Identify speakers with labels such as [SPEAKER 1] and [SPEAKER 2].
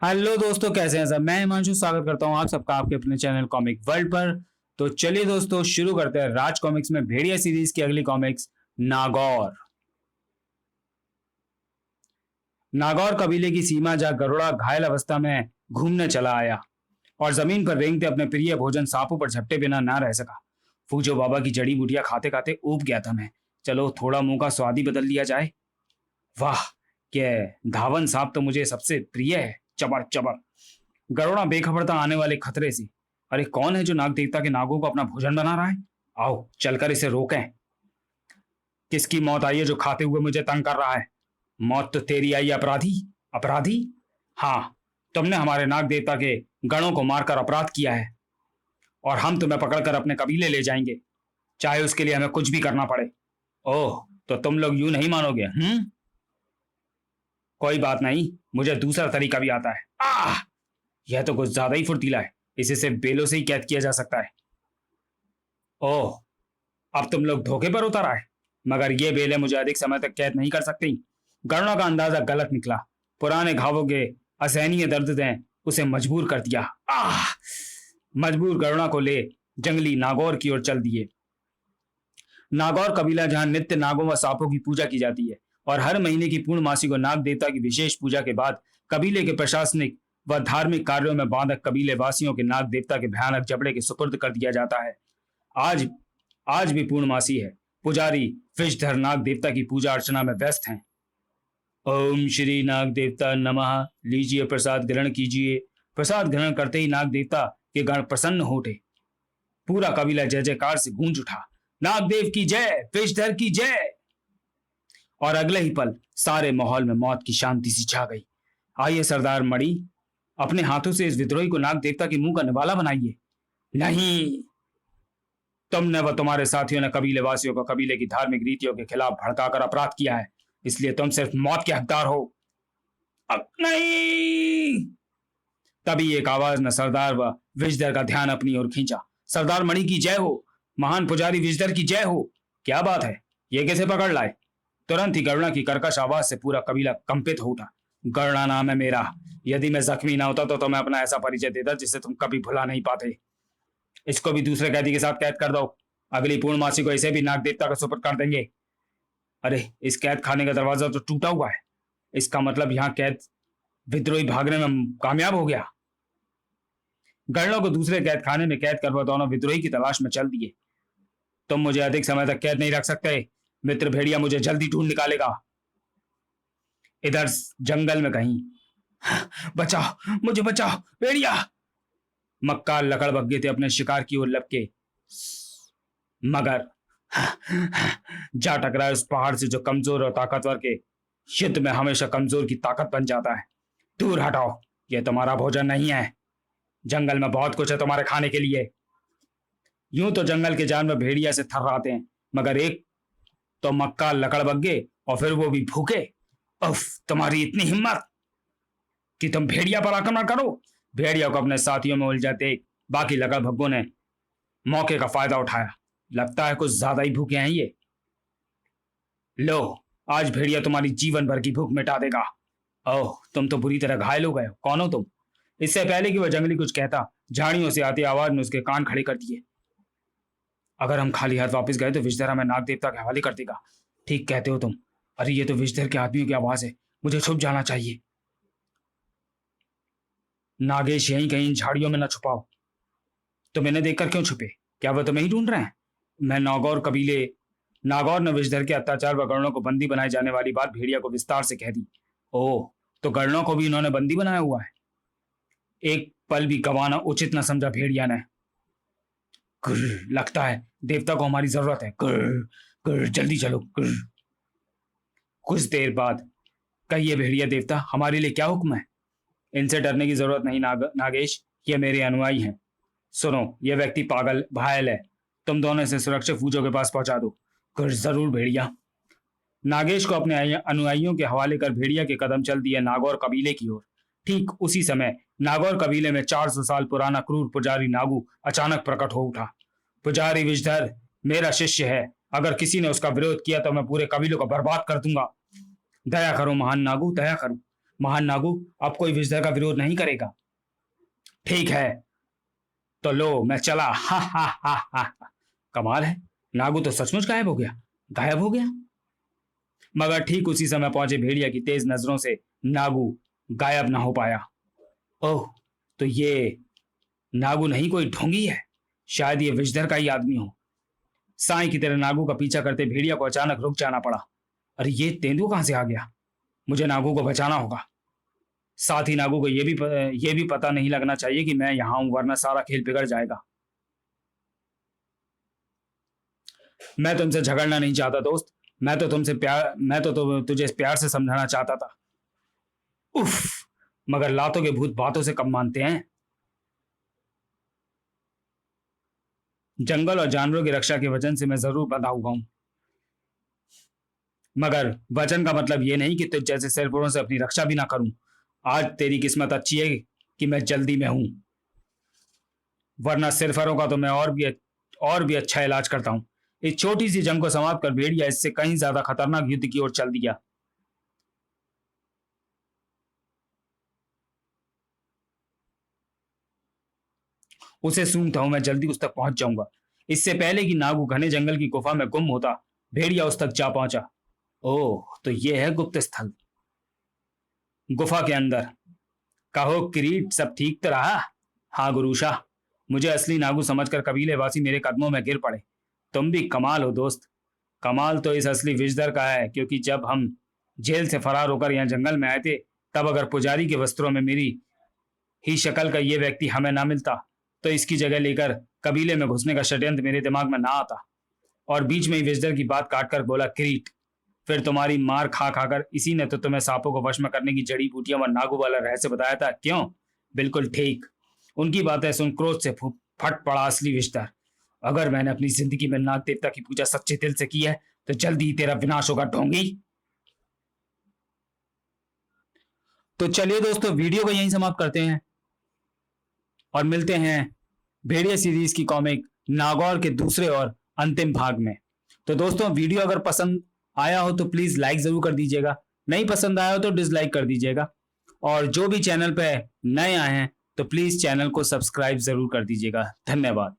[SPEAKER 1] Hello दोस्तों, कैसे हैं सब। मैं हिमांशु स्वागत करता हूं आप सबका आपके अपने चैनल कॉमिक वर्ल्ड पर। तो चलिए दोस्तों, शुरू करते हैं राज कॉमिक्स में भेड़िया सीरीज की अगली कॉमिक्स, नागौर। नागौर कबीले की सीमा जहां गरुड़ा घायल अवस्था में घूमने चला आया और जमीन पर रेंगते अपने प्रिय भोजन सांपों पर झपटे बिना ना रह सका। फूजो बाबा की जड़ी बूटियां खाते खाते ऊब गया था मैं। चलो थोड़ा मुंह का स्वाद ही बदल लिया जाए। वाह, क्या धावन सांप तो मुझे सबसे प्रिय है। चबर चबर। गरुड़ा बेखबर था आने वाले खतरे से। अरे कौन है जो नाग देवता के नागों को अपना भोजन बना रहा है? आओ चलकर इसे रोकें। किसकी मौत आई है जो खाते हुए मुझे तंग कर रहा है? मौत तो तेरी आई, अपराधी। अपराधी? हाँ, तुमने हमारे नाग देवता के गणों को मारकर अपराध किया है और हम तुम्हें पकड़कर अपने कबीले ले जाएंगे, चाहे उसके लिए हमें कुछ भी करना पड़े। ओह, तो तुम लोग यूं नहीं मानोगे? कोई बात नहीं, मुझे दूसरा तरीका भी आता है। यह तो कुछ ज्यादा ही फुर्तीला है। इसे सिर्फ बेलों से ही कैद किया जा सकता है। ओह, अब तुम लोग धोखे पर उतर आए। मगर ये बेलें मुझे अधिक समय तक कैद नहीं कर सकती। गणना का अंदाजा गलत निकला। पुराने घावों के असहनीय दर्द ने उसे मजबूर कर दिया। मजबूर गणना को ले जंगली नागौर की ओर चल दिए। नागौर कबीला जहां नित्य नागों व सांपों की पूजा की जाती है और हर महीने की पूर्णमासी को नाग देवता की विशेष पूजा के बाद कबीले के प्रशासनिक व धार्मिक कार्यों में बांधक कबीले वासियों के नाग देवता के भयानक जबड़े के सुपुर्द कर दिया जाता है। आज आज भी पूर्णमासी है। पुजारी विषधर नाग देवता की पूजा अर्चना में व्यस्त हैं। ओम श्री नाग देवता नमः। लीजिए प्रसाद ग्रहण कीजिए। प्रसाद ग्रहण करते ही नाग देवता के गण प्रसन्न हो उठे। पूरा कबीला जय जयकार से गूंज उठा। नागदेव की जय, विषधर की जय। और अगले ही पल सारे माहौल में मौत की शांति सी छा गई। आइए सरदार मणि, अपने हाथों से इस विद्रोही को नाग देवता के मुंह का निवाला बनाइए। नहीं, तुमने व तुम्हारे साथियों ने कबीले वासियों को कबीले की धार्मिक रीतियों के खिलाफ भड़काकर अपराध किया है, इसलिए तुम सिर्फ मौत के हकदार हो। अब नहीं। तभी एक आवाज ने सरदार व विषधर का ध्यान अपनी ओर खींचा। सरदार मणि की जय हो। महान पुजारी विषधर की जय हो। क्या बात है, ये कैसे पकड़ लाए? तुरंत ही गरुड़ा की कर्कश आवाज से पूरा कबीला कंपित हो उठा। गरुड़ा नाम है मेरा। यदि मैं जख्मी ना होता तो मैं अपना ऐसा परिचय देता जिसे तुम कभी भुला नहीं पाते। इसको भी दूसरे कैदी के साथ कैद कर दो। अगली पूर्णमासी को इसे भी नाग देवता का सुपुर्द कर देंगे। अरे, इस कैद खाने का दरवाजा तो टूटा हुआ है। इसका मतलब यहाँ कैद विद्रोही भागने में कामयाब हो गया। गरुड़ों को दूसरे कैद खाने में कैद कर दोनों विद्रोही की तलाश में चल दिए। तुम मुझे अधिक समय तक कैद नहीं रख सकते। मित्र भेड़िया मुझे जल्दी ढूंढ निकालेगा। इधर जंगल में कहीं। बचाओ, मुझे बचाओ भेड़िया। मक्कार लकड़बग्गे थे अपने शिकार की ओर लपके, मगर जा टकराए उस पहाड़ से जो कमजोर और ताकतवर के युद्ध में हमेशा कमजोर की ताकत बन जाता है। दूर हटाओ, यह तुम्हारा भोजन नहीं है। जंगल में बहुत कुछ है तुम्हारे खाने के लिए। यूं तो जंगल के जानवर भेड़िया से थर्राते हैं, मगर एक तो मक्का लकड़बग्गे, और फिर वो भी भूखे। उफ, तुम्हारी इतनी हिम्मत कि तुम भेड़िया पर आक्रमण करो। भेड़िया को अपने साथियों में उलझाते बाकी लकड़बग्गों ने मौके का फायदा उठाया। लगता है कुछ ज्यादा ही भूखे हैं ये। लो, आज भेड़िया तुम्हारी जीवन भर की भूख मिटा देगा। ओह, तुम तो बुरी तरह घायल हो गए हो। कौन हो तुम? इससे पहले कि वह जंगली कुछ कहता, झाड़ियों से आती आवाज ने उसके कान खड़े कर दिए। अगर हम खाली हाथ वापस गए तो विषधर हमें नाग देवता के हवाले कर देगा। ठीक कहते हो तुम। अरे, ये तो विषधर के आदमियों की आवाज है। मुझे छुप जाना चाहिए। नागेश, यहीं कहीं झाड़ियों में न छुपाओ। तुम इन्हें देखकर क्यों छुपे? क्या वह तुम्हें ही ढूंढ रहे हैं? मैं नागौर ने विषधर के अत्याचार व गणों को बंदी बनाए जाने वाली बात भेड़िया को विस्तार से कह दी। ओह, तो गणों को भी इन्होंने बंदी बनाया हुआ है। एक पल भी गंवाना उचित न समझा भेड़िया ने। लगता है देवता को हमारी जरूरत है। जल्दी चलो। कुछ देर बाद, कहिए भेड़िया देवता, हमारे लिए क्या हुक्म है? इनसे डरने की जरूरत नहीं नागेश, ये मेरे अनुयायी हैं। सुनो, ये व्यक्ति पागल घायल है। तुम दोनों से सुरक्षित फूजों के पास पहुंचा दो। जरूर भेड़िया। नागेश को अपने अनुयायियों के हवाले कर भेड़िया के कदम चल दिए नागौर कबीले की ओर। ठीक उसी समय नागौर कबीले में 400 साल पुराना क्रूर पुजारी नागू अचानक प्रकट हो उठा। पुजारी विषधर मेरा शिष्य है। अगर किसी ने उसका विरोध किया तो मैं पूरे कबीले को बर्बाद कर दूंगा। दया करो महान नागू, दया करो। महान नागू, अब कोई विषधर का विरोध नहीं करेगा। ठीक है, तो लो मैं चला। हा हा हा हा हा। कमाल है, नागू तो सचमुच गायब हो गया, गायब हो गया। मगर ठीक उसी समय पहुंचे भेड़िया की तेज नजरों से नागू गायब ना हो पाया। ओह, तो ये नागू नहीं कोई ढोंगी है, शायद ये विषधर का ही आदमी हो। सांई की तरह नागू का पीछा करते भेड़िया को अचानक रुक जाना पड़ा। अरे ये तेंदुआ कहां से आ गया? मुझे नागू को बचाना होगा। साथ ही नागू को ये भी पता नहीं लगना चाहिए कि मैं यहां हूं, वरना सारा खेल बिगड़ जाएगा। मैं तुमसे झगड़ना नहीं चाहता दोस्त, मैं तो तुझे प्यार से समझाना चाहता था। उफ, मगर लातों के भूत बातों से कब मानते हैं। जंगल और जानवरों की रक्षा के वचन से मैं जरूर बंधा हुआ हूं, मगर वचन का मतलब यह नहीं कि तुझ जैसे सिरपुरों से अपनी रक्षा भी ना करूं। आज तेरी किस्मत अच्छी है कि मैं जल्दी में हूं, वरना सिरफरों का तो मैं और भी अच्छा इलाज करता हूं। इस छोटी सी जंग को समाप्त कर भेड़िया इससे कहीं ज्यादा खतरनाक युद्ध की ओर चल दिया। उसे सूंघता हूं, मैं जल्दी उस तक पहुंच जाऊंगा। इससे पहले कि नागू घने जंगल की गुफा में गुम होता, भेड़िया उस तक जा पहुंचा। ओह, तो यह है गुप्त स्थल। गुफा के अंदर। कहो किरीट, सब ठीक तो रहा? हाँ गुरुशा, मुझे असली नागू समझकर कबीले वासी मेरे कदमों में गिर पड़े। तुम भी कमाल हो दोस्त। कमाल तो इस असली विजदर का है, क्योंकि जब हम जेल से फरार होकर यहाँ जंगल में आए थे, तब अगर पुजारी के वस्त्रों में मेरी ही शक्ल का ये व्यक्ति हमें ना मिलता, तो इसकी जगह लेकर कबीले में घुसने का षड्यंत्र मेरे दिमाग में ना आता। और बीच में ही विजदर की बात काटकर बोला किरीट, फिर तुम्हारी मार खा खाकर इसी ने तो तुम्हें सांपों को वश में करने की जड़ी बूटियां व नागू वाला रहस्य बताया था, क्यों? बिल्कुल ठीक। उनकी बातें सुन क्रोध से फट पड़ा असली विजदर। अगर मैंने अपनी जिंदगी में नाग देवता की पूजा सच्चे दिल से की है, तो जल्दी ही तेरा विनाश होगा ढोंगी। तो चलिए दोस्तों, वीडियो को यहीं समाप्त करते हैं और मिलते हैं भेड़िया सीरीज की कॉमिक नागौर के दूसरे और अंतिम भाग में। तो दोस्तों, वीडियो अगर पसंद आया हो तो प्लीज लाइक जरूर कर दीजिएगा, नहीं पसंद आया हो तो डिसलाइक कर दीजिएगा, और जो भी चैनल पे नए आए हैं तो प्लीज चैनल को सब्सक्राइब जरूर कर दीजिएगा। धन्यवाद।